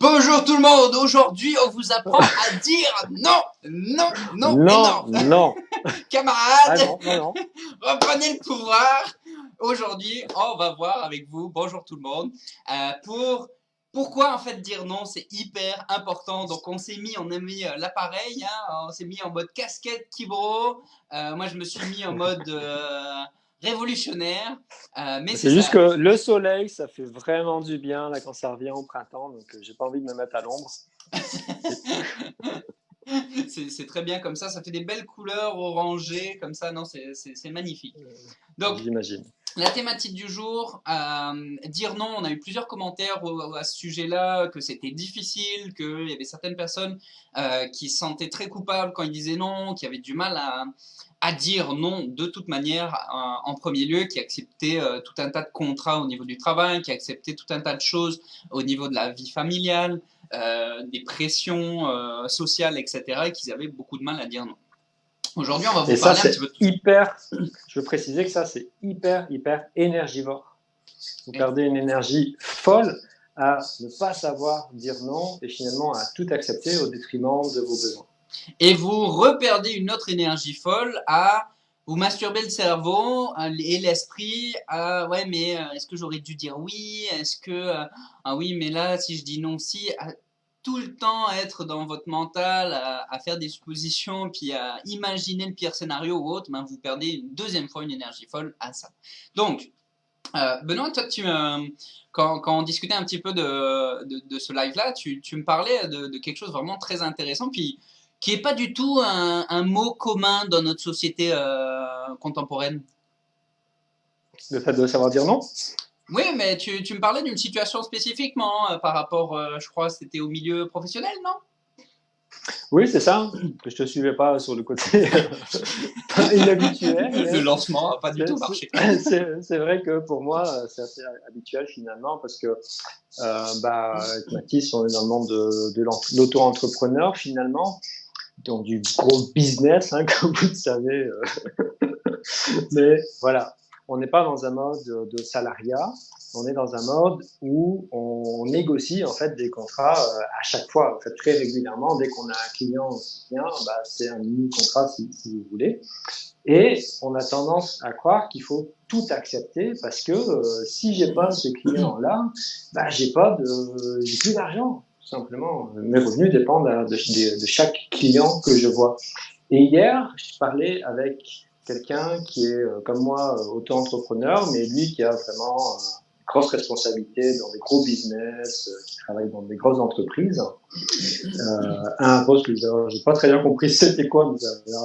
Bonjour tout le monde, aujourd'hui on vous apprend à dire non, non, non et Non, non. non. Camarades, Ah non, non, non. reprenez le pouvoir. Aujourd'hui, on va voir avec vous, bonjour tout le monde, pourquoi en fait dire non, c'est hyper important. Donc on a mis l'appareil, on s'est mis en mode casquette Kibro. Moi je me suis mis en mode révolutionnaire, mais c'est C'est juste ça. que le soleil, ça fait vraiment du bien là quand ça revient au printemps, donc j'ai pas envie de me mettre à l'ombre. C'est très bien comme ça fait des belles couleurs orangées, comme ça, non, c'est magnifique. Donc, J'imagine. la thématique du jour, dire non, on a eu plusieurs commentaires à ce sujet-là, que c'était difficile, qu'il y avait certaines personnes qui se sentaient très coupables quand ils disaient non, qui avaient du mal à dire non de toute manière en premier lieu, qui acceptaient tout un tas de contrats au niveau du travail, qui acceptaient tout un tas de choses au niveau de la vie familiale, des pressions sociales, etc., et qu'ils avaient beaucoup de mal à dire non. Aujourd'hui, on va vous Et ça, parler un petit c'est peu de tout ça. hyper, je veux préciser que ça, c'est hyper énergivore. Vous perdez une énergie folle à ne pas savoir dire non et finalement à tout accepter au détriment de vos besoins. Et vous reperdez une autre énergie folle à vous masturber le cerveau et l'esprit à ouais mais est-ce que j'aurais dû dire oui, est-ce que ah oui mais là si je dis non si, à tout le temps être dans votre mental à faire des suppositions puis à imaginer le pire scénario ou autre, ben vous perdez une deuxième fois une énergie folle à ça. Donc Benoît, toi, quand on discutait un petit peu de ce live-là, tu me parlais de quelque chose vraiment très intéressant, puis qui n'est pas du tout un mot commun dans notre société contemporaine. Le fait de savoir dire non. Oui, mais tu me parlais d'une situation spécifiquement par rapport, je crois, c'était au milieu professionnel, non? Oui, c'est ça, que je te suivais pas sur le côté inhabituel, Le mais lancement n'a pas du tout marché. c'est vrai que pour moi, c'est assez habituel finalement parce que avec Mathis, on est dans le monde de l'auto-entrepreneur finalement, donc du gros business, hein, comme vous le savez. Mais voilà, on n'est pas dans un mode de salariat, on est dans un mode où on négocie en fait des contrats à chaque fois, en fait très régulièrement. Dès qu'on a un client qui vient, c'est un mini contrat si vous voulez. Et on a tendance à croire qu'il faut tout accepter parce que si j'ai pas ce client-là, j'ai plus d'argent. Tout simplement, mes revenus dépendent de chaque client que je vois. Et hier, je parlais avec quelqu'un qui est comme moi auto-entrepreneur, mais lui qui a vraiment une grosse responsabilité dans des gros business, qui travaille dans des grosses entreprises, à un poste que j'ai pas très bien compris c'était quoi, mais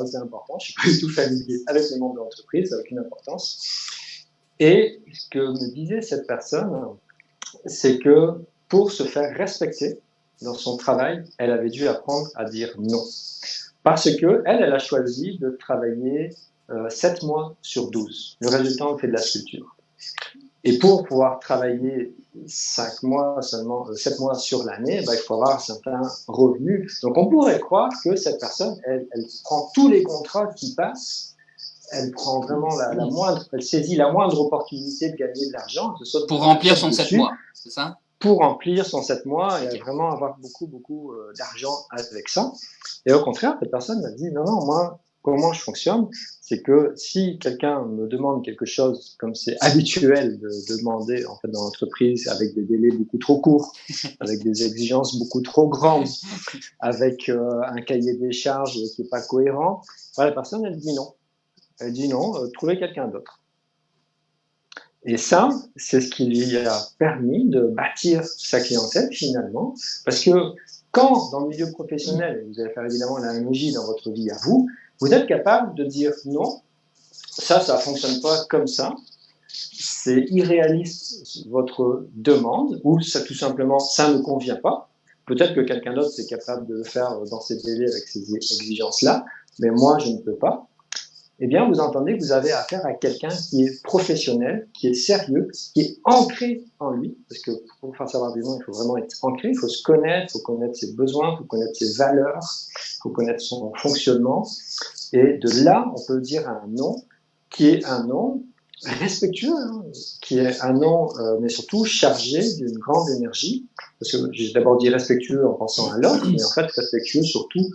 c'est important. Je suis pas du tout familier avec les membres de l'entreprise, ça n'a aucune importance. Et ce que me disait cette personne, c'est que pour se faire respecter dans son travail, elle avait dû apprendre à dire non. Parce que elle a choisi de travailler 7 mois sur 12. Le résultat, on fait de la sculpture. Et pour pouvoir travailler 5 mois seulement, 7 mois sur l'année, il faut avoir un certain revenu. Donc on pourrait croire que cette personne, elle prend tous les contrats qui passent, elle prend vraiment elle saisit la moindre opportunité de gagner de l'argent. Pour remplir son 7 mois, c'est ça? Pour remplir son 7 mois et vraiment avoir beaucoup d'argent avec ça. Et au contraire, cette personne m'a dit, non, moi, comment je fonctionne, c'est que si quelqu'un me demande quelque chose, comme c'est habituel de demander en fait dans l'entreprise, avec des délais beaucoup trop courts, avec des exigences beaucoup trop grandes, avec un cahier des charges qui n'est pas cohérent, la personne, elle dit non. Elle dit non, trouvez quelqu'un d'autre. Et ça, c'est ce qui lui a permis de bâtir sa clientèle finalement, parce que quand dans le milieu professionnel, vous allez faire évidemment l'analogie dans votre vie à vous, vous êtes capable de dire non, ça fonctionne pas comme ça, c'est irréaliste votre demande, ou ça tout simplement, ça ne convient pas. Peut-être que quelqu'un d'autre est capable de le faire dans ces délais avec ces exigences-là, mais moi je ne peux pas. Eh bien, vous entendez que vous avez affaire à quelqu'un qui est professionnel, qui est sérieux, qui est ancré en lui, parce que pour faire savoir des noms, il faut vraiment être ancré, il faut se connaître, il faut connaître ses besoins, il faut connaître ses valeurs, il faut connaître son fonctionnement. Et de là, on peut dire un non, qui est un non respectueux, hein, qui est un nom, mais surtout chargé d'une grande énergie. Parce que j'ai d'abord dit respectueux en pensant à l'autre, mais en fait respectueux surtout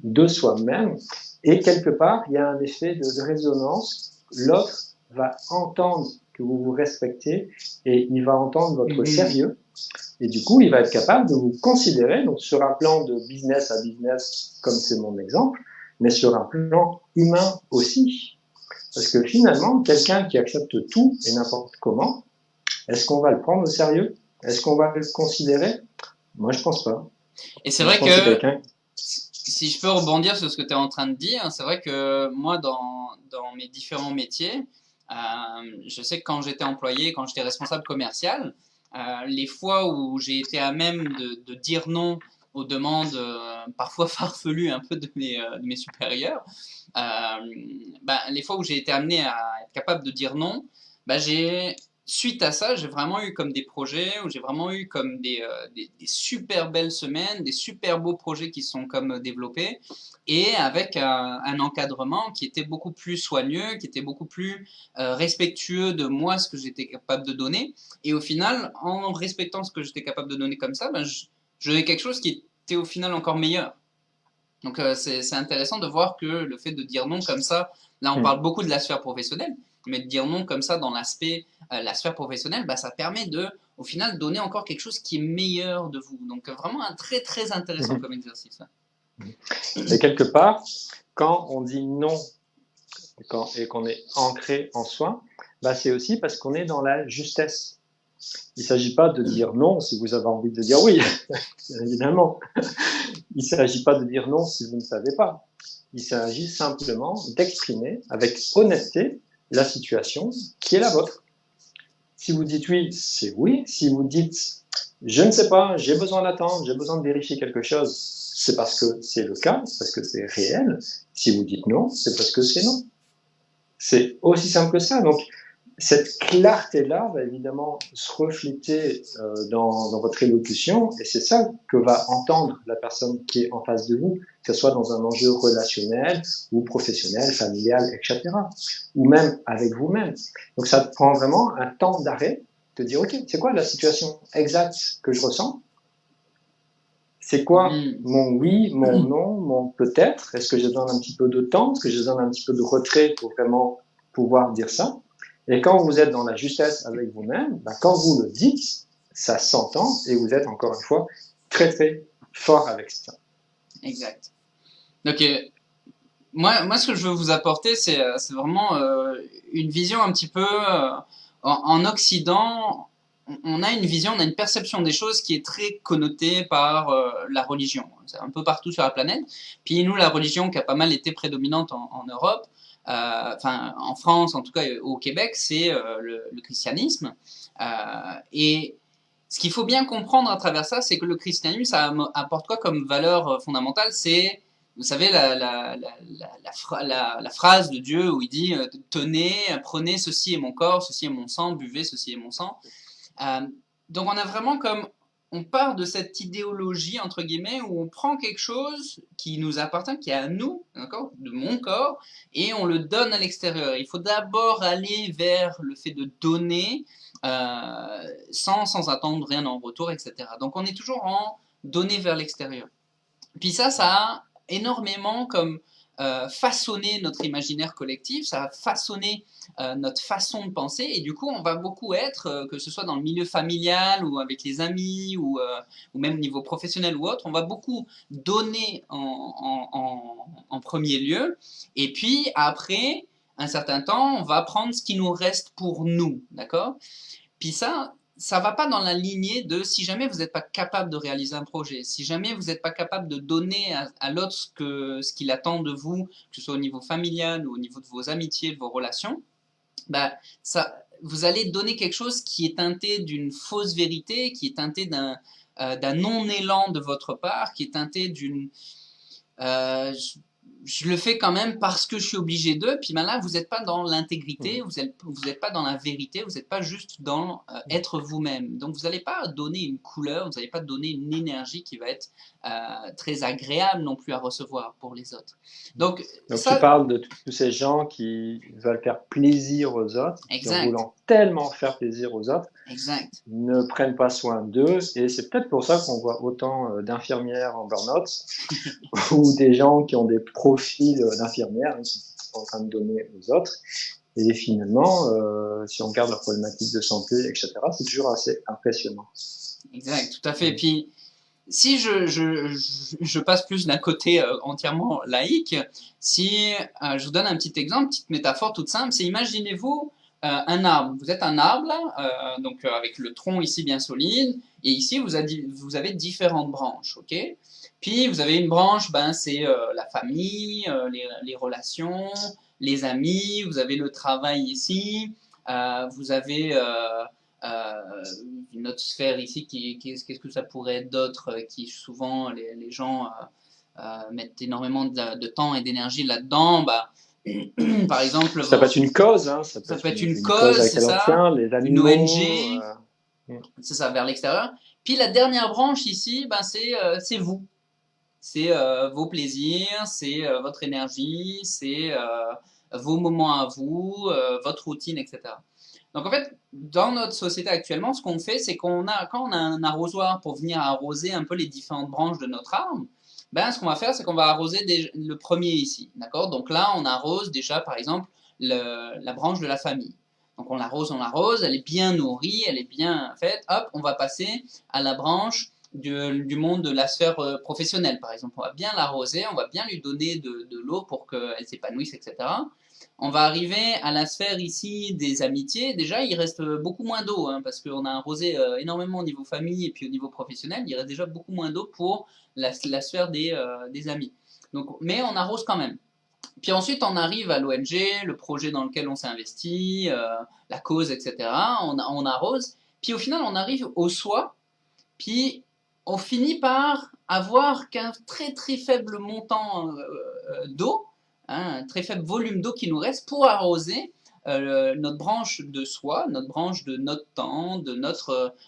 de soi-même. Et quelque part, il y a un effet de résonance. L'autre va entendre que vous vous respectez et il va entendre votre sérieux. Et du coup, il va être capable de vous considérer, donc sur un plan de business à business, comme c'est mon exemple, mais sur un plan humain aussi. Parce que finalement, quelqu'un qui accepte tout et n'importe comment, est-ce qu'on va le prendre au sérieux? Est-ce qu'on va le considérer? Moi, je pense pas. Et c'est Moi, je vrai pense que c'est que quelqu'un. si je peux rebondir sur ce que tu es en train de dire, c'est vrai que moi, dans mes différents métiers, je sais que quand j'étais employé, quand j'étais responsable commercial, les fois où j'ai été à même de dire non aux demandes parfois farfelues un peu de mes supérieurs, les fois où j'ai été amené à être capable de dire non, suite à ça, j'ai vraiment eu comme des projets, où j'ai vraiment eu comme des super belles semaines, des super beaux projets qui sont comme développés, et avec un encadrement qui était beaucoup plus soigneux, qui était beaucoup plus respectueux de moi, ce que j'étais capable de donner. Et au final, en respectant ce que j'étais capable de donner comme ça, je donnais quelque chose qui était au final encore meilleur. Donc c'est intéressant de voir que le fait de dire non comme ça, là on parle beaucoup de la sphère professionnelle, mais de dire non comme ça dans l'aspect la sphère professionnelle, ça permet de au final donner encore quelque chose qui est meilleur de vous. Donc vraiment un très très intéressant comme exercice. Et quelque part, quand on dit non et qu'on est ancré en soi, c'est aussi parce qu'on est dans la justesse. Il ne s'agit pas de dire non si vous avez envie de dire oui, évidemment. Il ne s'agit pas de dire non si vous ne savez pas. Il s'agit simplement d'exprimer avec honnêteté la situation qui est la vôtre. Si vous dites oui, c'est oui. Si vous dites je ne sais pas, j'ai besoin d'attendre, j'ai besoin de vérifier quelque chose, c'est parce que c'est le cas, c'est parce que c'est réel. Si vous dites non, c'est parce que c'est non. C'est aussi simple que ça. Donc, cette clarté-là va évidemment se refléter dans votre élocution et c'est ça que va entendre la personne qui est en face de vous, que ce soit dans un enjeu relationnel ou professionnel, familial, etc. Ou même avec vous-même. Donc ça prend vraiment un temps d'arrêt de dire, ok, c'est quoi la situation exacte que je ressens? C'est quoi mon oui, mon non, mon peut-être? Est-ce que j'ai besoin d'un petit peu de temps? Est-ce que j'ai besoin d'un petit peu de retrait pour vraiment pouvoir dire ça? Et quand vous êtes dans la justesse avec vous-même, quand vous le dites, ça s'entend et vous êtes encore une fois très très fort avec ça. Exact. Donc moi, ce que je veux vous apporter, c'est vraiment une vision un petit peu en Occident. On a une vision, on a une perception des choses qui est très connotée par la religion. C'est un peu partout sur la planète. Puis nous, la religion qui a pas mal été prédominante en Europe, enfin en France, en tout cas au Québec, c'est le christianisme. Et ce qu'il faut bien comprendre à travers ça, c'est que le christianisme, ça apporte quoi comme valeur fondamentale? C'est vous savez la phrase de Dieu où il dit tenez, prenez, ceci est mon corps, ceci est mon sang, buvez, ceci est mon sang. Donc on a vraiment comme on part de cette idéologie entre guillemets où on prend quelque chose qui nous appartient, qui est à nous, d'accord, de mon corps, et on le donne à l'extérieur. Il faut d'abord aller vers le fait de donner sans attendre rien en retour, etc. Donc on est toujours en donner vers l'extérieur. Puis ça a énormément comme façonné notre imaginaire collectif, ça a façonné notre façon de penser, et du coup, on va beaucoup être, que ce soit dans le milieu familial ou avec les amis ou même au niveau professionnel ou autre, on va beaucoup donner en premier lieu, et puis après un certain temps, on va prendre ce qui nous reste pour nous, d'accord? Puis ça va pas dans la lignée de si jamais vous n'êtes pas capable de réaliser un projet, si jamais vous n'êtes pas capable de donner à l'autre ce qu'il attend de vous, que ce soit au niveau familial ou au niveau de vos amitiés, de vos relations, vous allez donner quelque chose qui est teinté d'une fausse vérité, qui est teinté d'un non-élan de votre part, qui est teinté d'une, je le fais quand même parce que je suis obligé de. Puis ben là, vous n'êtes pas dans l'intégrité, Mhm. vous êtes pas dans la vérité, vous n'êtes pas juste dans être vous-même. Donc vous n'allez pas donner une couleur, vous n'allez pas donner une énergie qui va être très agréable non plus à recevoir pour les autres. Donc Donc, tu ça, parles de tous ces gens qui veulent faire plaisir aux autres, qui en exact, voulant tellement faire plaisir aux autres, exact. ne prennent pas soin d'eux. Et c'est peut-être pour ça qu'on voit autant d'infirmières en burn-out ou des gens qui ont des profils d'infirmières qui sont en train de donner aux autres. Et finalement, si on regarde leurs problématiques de santé, etc., c'est toujours assez impressionnant. Exact, tout à fait. Puis, si je passe plus d'un côté entièrement laïque, si je vous donne un petit exemple, petite métaphore toute simple, c'est imaginez-vous un arbre. Vous êtes un arbre, là, donc avec le tronc ici bien solide, et ici vous avez différentes branches, ok? Puis vous avez une branche, ben c'est la famille, les relations, les amis, vous avez le travail ici, vous avez une autre sphère ici qu'est-ce que ça pourrait être d'autre qui souvent les gens mettent énormément de temps et d'énergie là-dedans. Bah, par exemple, Ça peut être une cause, hein, ça peut ça être peut être une une cause à cause, c'est laquelle on ça, tient, les une animaux. ONG, c'est ça, vers l'extérieur. Puis la dernière branche ici, ben, c'est vous. C'est vos plaisirs, c'est votre énergie, c'est vos moments à vous, votre routine, etc. Donc en fait, dans notre société actuellement, ce qu'on fait, c'est quand on a un arrosoir pour venir arroser un peu les différentes branches de notre arbre, ben ce qu'on va faire, c'est qu'on va arroser le premier ici, d'accord? Donc là, on arrose déjà, par exemple, la branche de la famille. Donc on l'arrose, elle est bien nourrie, elle est bien faite. Hop, on va passer à la branche du monde de la sphère professionnelle, par exemple. On va bien l'arroser, on va bien lui donner de l'eau pour qu'elle s'épanouisse, etc. On va arriver à la sphère ici des amitiés. Déjà, il reste beaucoup moins d'eau, hein, parce qu'on a arrosé énormément au niveau famille et puis au niveau professionnel. Il reste déjà beaucoup moins d'eau pour la sphère des amis. Donc, mais on arrose quand même. Puis ensuite, on arrive à l'ONG, le projet dans lequel on s'est investi, la cause, etc. On arrose. Puis au final, on arrive au soi. Puis on finit par avoir qu'un très très faible montant d'eau, hein, un très faible volume d'eau qui nous reste pour arroser notre branche de soi, notre branche de notre temps, de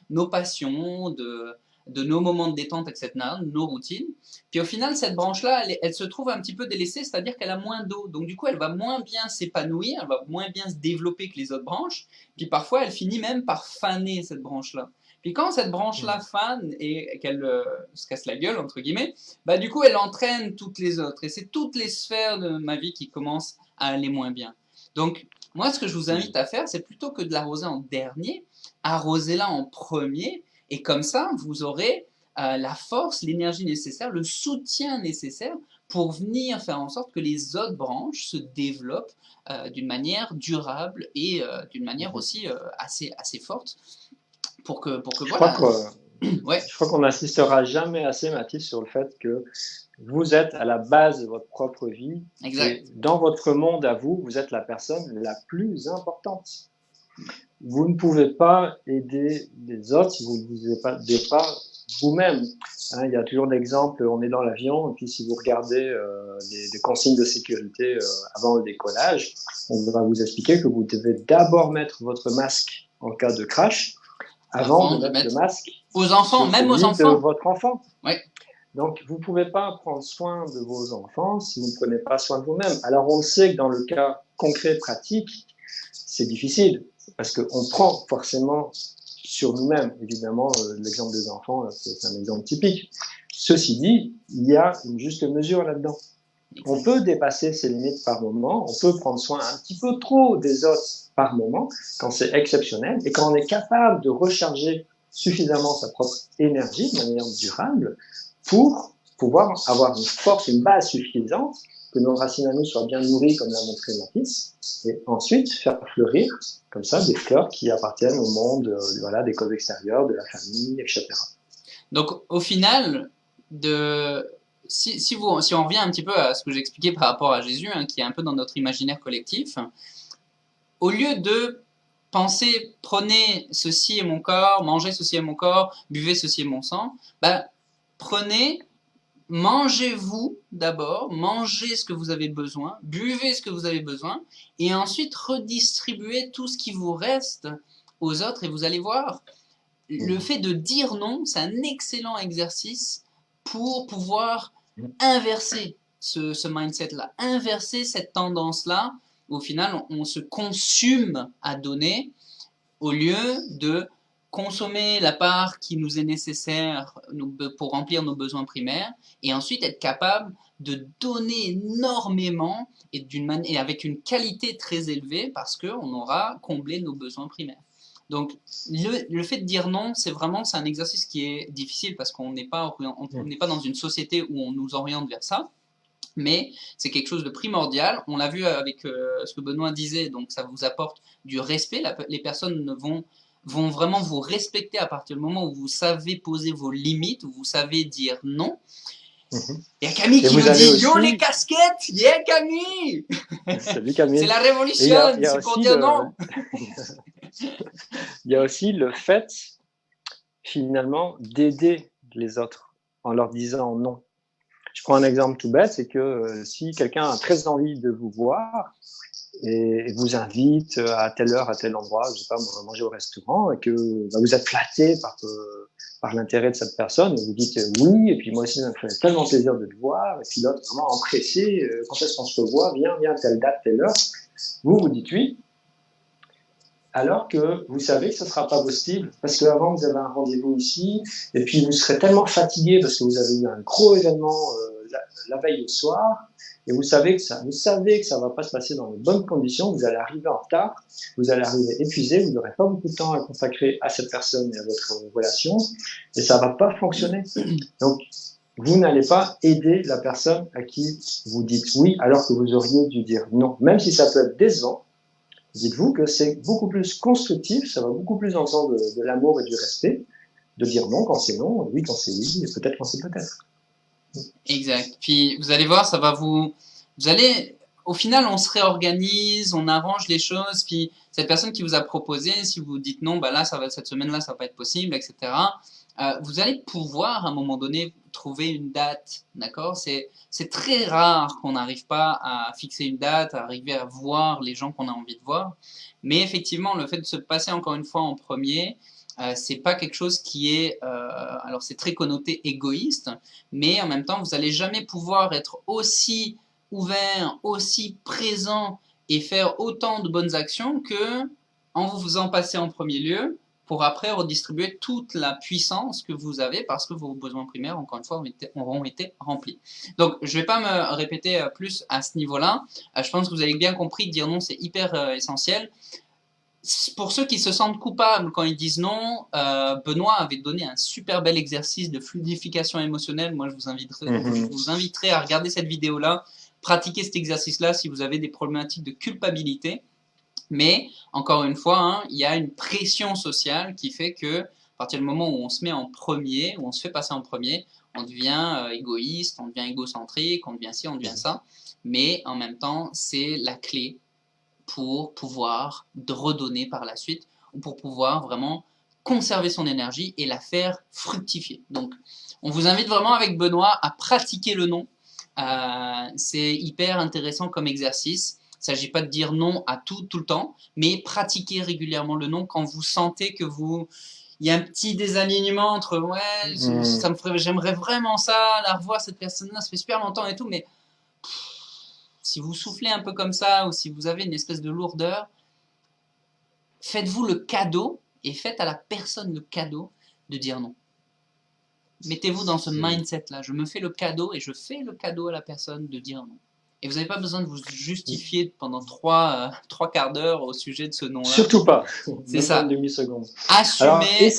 nos passions, de nos moments de détente, etc., de nos routines. Puis au final, cette branche-là, elle se trouve un petit peu délaissée, c'est-à-dire qu'elle a moins d'eau. Donc du coup, elle va moins bien s'épanouir, elle va moins bien se développer que les autres branches. Puis parfois, elle finit même par faner, cette branche-là. Puis quand cette branche-là fane et qu'elle se casse la gueule, entre guillemets, bah du coup, elle entraîne toutes les autres. Et c'est toutes les sphères de ma vie qui commencent à aller moins bien. Donc, moi, ce que je vous invite à faire, c'est plutôt que de l'arroser en dernier, arrosez-la en premier. Et comme ça, vous aurez la force, l'énergie nécessaire, le soutien nécessaire pour venir faire en sorte que les autres branches se développent d'une manière durable et d'une manière aussi assez forte pour que Je crois voilà. que, Ouais, je crois qu'on n'insistera jamais assez, Mathis, sur le fait que vous êtes à la base de votre propre vie et exact. dans votre monde à vous, vous êtes la personne la plus importante. Vous ne pouvez pas aider les autres si vous ne vous aidez pas vous-même. Hein, il y a toujours l'exemple, on est dans l'avion, et puis si vous regardez les consignes de sécurité avant le décollage, on va vous expliquer que vous devez d'abord mettre votre masque en cas de crash, avant Avant de de mettre le mettre masque aux enfants, sur même aux celui de enfants. votre enfant. Ouais, Donc, vous ne pouvez pas prendre soin de vos enfants si vous ne prenez pas soin de vous-même. Alors, on sait que dans le cas concret, pratique, c'est difficile parce qu'on prend forcément sur nous-mêmes. Évidemment, l'exemple des enfants, c'est un exemple typique. Ceci dit, il y a une juste mesure là-dedans. On peut dépasser ses limites par moment, on peut prendre soin un petit peu trop des autres par moment, quand c'est exceptionnel, et quand on est capable de recharger suffisamment sa propre énergie de manière durable pour pouvoir avoir une force, une base suffisante, que nos racines à nous soient bien nourries, comme l'a montré Mathis, et ensuite faire fleurir, comme ça, des fleurs qui appartiennent au monde voilà, des causes extérieures, de la famille, etc. donc au final, si on revient un petit peu à ce que j'expliquais par rapport à Jésus, hein, qui est un peu dans notre imaginaire collectif, au lieu de penser prenez ceci est mon corps, mangez ceci est mon corps, buvez ceci est mon sang, bah, prenez mangez-vous d'abord, mangez ce que vous avez besoin, buvez ce que vous avez besoin, et ensuite redistribuez tout ce qui vous reste aux autres, et vous allez voir, le fait de dire non, c'est un excellent exercice pour pouvoir inverser ce mindset-là, inverser cette tendance-là, où au final, on se consume à donner, au lieu de consommer la part qui nous est nécessaire pour remplir nos besoins primaires, et ensuite être capable de donner énormément et avec une qualité très élevée parce qu'on aura comblé nos besoins primaires. Donc, le fait de dire non, c'est un exercice qui est difficile parce qu'on n'est pas dans une société où on nous oriente vers ça. Mais c'est quelque chose de primordial. On l'a vu avec ce que Benoît disait, donc ça vous apporte du respect. Les personnes vont vraiment vous respecter à partir du moment où vous savez poser vos limites, où vous savez dire non. Il y a Camille qui nous dit aussi... Yo les casquettes, yeah Camille. Salut Camille. C'est la révolution, c'est pour dire non. Il y a aussi le fait, finalement, d'aider les autres en leur disant non. Je prends un exemple tout bête, c'est que si quelqu'un a très envie de vous voir et vous invite à telle heure, à tel endroit, je sais pas, manger au restaurant, et que vous êtes flatté par l'intérêt de cette personne, et vous dites oui, et puis moi aussi ça me fait tellement plaisir de te voir, et puis l'autre vraiment empressé, quand est-ce qu'on se revoit, viens, telle date, telle heure, vous dites oui, alors que vous savez que ce ne sera pas possible, parce qu'avant vous avez un rendez-vous ici, et puis vous serez tellement fatigué parce que vous avez eu un gros événement la veille au soir, et vous savez que ça va pas se passer dans les bonnes conditions, vous allez arriver en retard, vous allez arriver épuisé, vous n'aurez pas beaucoup de temps à consacrer à cette personne et à votre relation, et ça va pas fonctionner. Donc, vous n'allez pas aider la personne à qui vous dites oui, alors que vous auriez dû dire non, même si ça peut être décevant. Dites-vous que c'est beaucoup plus constructif, ça va beaucoup plus dans le sens de l'amour et du respect, de dire non quand c'est non, oui quand c'est oui, et peut-être quand c'est peut-être. Exact. Puis vous allez voir, au final, on se réorganise, on arrange les choses, puis cette personne qui vous a proposé, si vous dites non, bah là, cette semaine-là, ça va pas être possible, etc. Vous allez pouvoir, à un moment donné, trouver une date, d'accord? C'est très rare qu'on n'arrive pas à fixer une date, à arriver à voir les gens qu'on a envie de voir. Mais effectivement, le fait de se passer encore une fois en premier, c'est pas quelque chose qui est, alors c'est très connoté égoïste, mais en même temps, vous allez jamais pouvoir être aussi ouvert, aussi présent et faire autant de bonnes actions que en vous faisant passer en premier lieu pour après redistribuer toute la puissance que vous avez parce que vos besoins primaires, encore une fois, auront été remplis. Donc, je vais pas me répéter plus à ce niveau-là. Je pense que vous avez bien compris que dire non, c'est hyper essentiel. Pour ceux qui se sentent coupables quand ils disent non, Benoît avait donné un super bel exercice de fluidification émotionnelle. Moi, je vous inviterai à regarder cette vidéo-là, pratiquer cet exercice-là si vous avez des problématiques de culpabilité. Mais, encore une fois, hein, il y a une pression sociale qui fait que, à partir du moment où on se met en premier, où on se fait passer en premier, on devient égoïste, on devient égocentrique, on devient ci, on devient ça. Mais, en même temps, c'est la clé pour pouvoir redonner par la suite, ou pour pouvoir vraiment conserver son énergie et la faire fructifier. Donc, on vous invite vraiment avec Benoît à pratiquer le non. C'est hyper intéressant comme exercice. Il ne s'agit pas de dire non à tout le temps, mais pratiquer régulièrement le non quand vous sentez que il y a un petit désalignement entre j'aimerais vraiment ça, la revoir cette personne-là, ça fait super longtemps et tout, mais si vous soufflez un peu comme ça, ou si vous avez une espèce de lourdeur, faites-vous le cadeau et faites à la personne le cadeau de dire non. Mettez-vous dans ce mindset-là. Je me fais le cadeau et je fais le cadeau à la personne de dire non. Et vous n'avez pas besoin de vous justifier pendant trois quarts d'heure au sujet de ce non-là. Surtout pas. C'est ça. Une demi-seconde. Assumez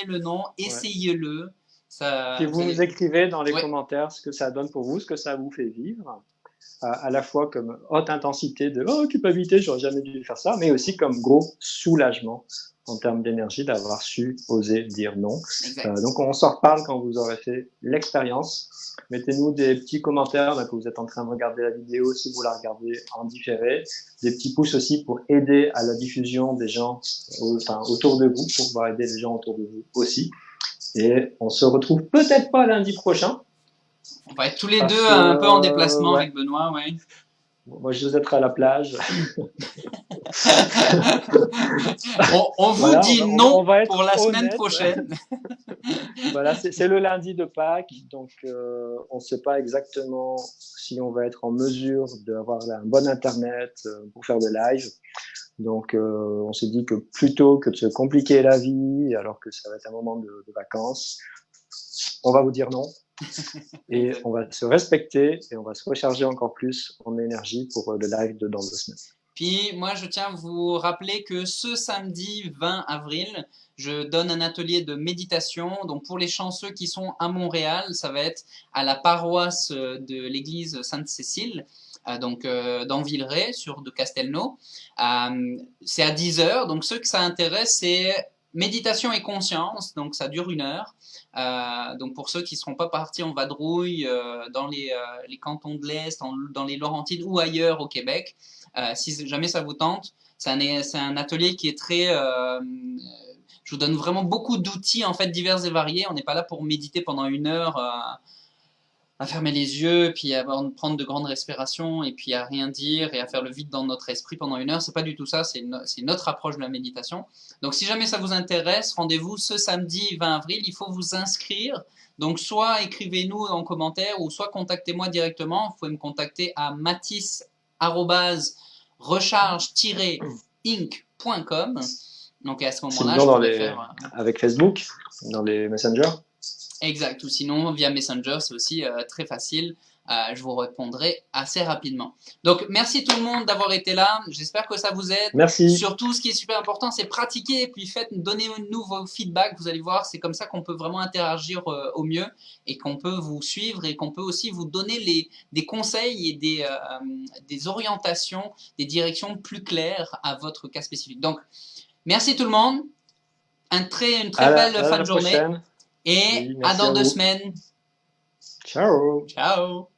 le non, essayez-le. Ça, puis vous nous écrivez dans les commentaires ce que ça donne pour vous, ce que ça vous fait vivre. À la fois comme haute intensité de culpabilité, j'aurais jamais dû faire ça, mais aussi comme gros soulagement en termes d'énergie d'avoir su oser dire non. Donc on s'en reparle quand vous aurez fait l'expérience. Mettez-nous des petits commentaires là, que vous êtes en train de regarder la vidéo si vous la regardez en différé, des petits pouces aussi pour aider à la diffusion des gens autour de vous, pour pouvoir aider les gens autour de vous aussi. Et on se retrouve peut-être pas lundi prochain, On va être tous les Parce deux que, un peu en déplacement ouais, avec Benoît, ouais. moi je vais être à la plage. On vous Voilà, dit on non va pour être la semaine honnête. prochaine. Voilà, c'est le lundi de Pâques, donc on ne sait pas exactement si on va être en mesure d'avoir un bon internet pour faire des lives. Donc on s'est dit que plutôt que de se compliquer la vie, alors que ça va être un moment de vacances, on va vous dire non et Exact. on va se respecter et on va se recharger encore plus en énergie pour le live de dans 2 semaines. Puis moi, je tiens à vous rappeler que ce samedi 20 avril, je donne un atelier de méditation. Donc pour les chanceux qui sont à Montréal, ça va être à la paroisse de l'église Sainte-Cécile, dans Villeray, sur de Castelnau. C'est à 10 heures. Donc ceux que ça intéresse, c'est méditation et conscience. Donc ça dure 1 heure. Donc pour ceux qui ne seront pas partis en vadrouille dans les cantons de l'Est, dans les Laurentides ou ailleurs au Québec, si jamais ça vous tente, c'est un atelier qui est très. Je vous donne vraiment beaucoup d'outils en fait divers et variés. On n'est pas là pour méditer pendant 1 heure à fermer les yeux, puis à prendre de grandes respirations, et puis à rien dire, et à faire le vide dans notre esprit pendant 1 heure. C'est pas du tout ça, c'est notre approche de la méditation. Donc si jamais ça vous intéresse, rendez-vous ce samedi 20 avril, il faut vous inscrire. Donc soit écrivez-nous en commentaire, ou soit contactez-moi directement. Vous pouvez me contacter à mathis@recharge-inc.com. Donc à ce moment-là, je Sinon, pourrais faire... avec Facebook, dans les messengers. Exact, ou sinon via Messenger, c'est aussi très facile. Je vous répondrai assez rapidement. Donc, merci tout le monde d'avoir été là. J'espère que ça vous aide. Merci. Surtout, ce qui est super important, c'est pratiquer et puis donnez-nous vos feedbacks. Vous allez voir, c'est comme ça qu'on peut vraiment interagir au mieux et qu'on peut vous suivre et qu'on peut aussi vous donner des conseils et des orientations, des directions plus claires à votre cas spécifique. Donc, merci tout le monde. Une très belle À fin la de journée. prochaine. Et Oui, à merci dans à deux vous. semaines. Ciao. Ciao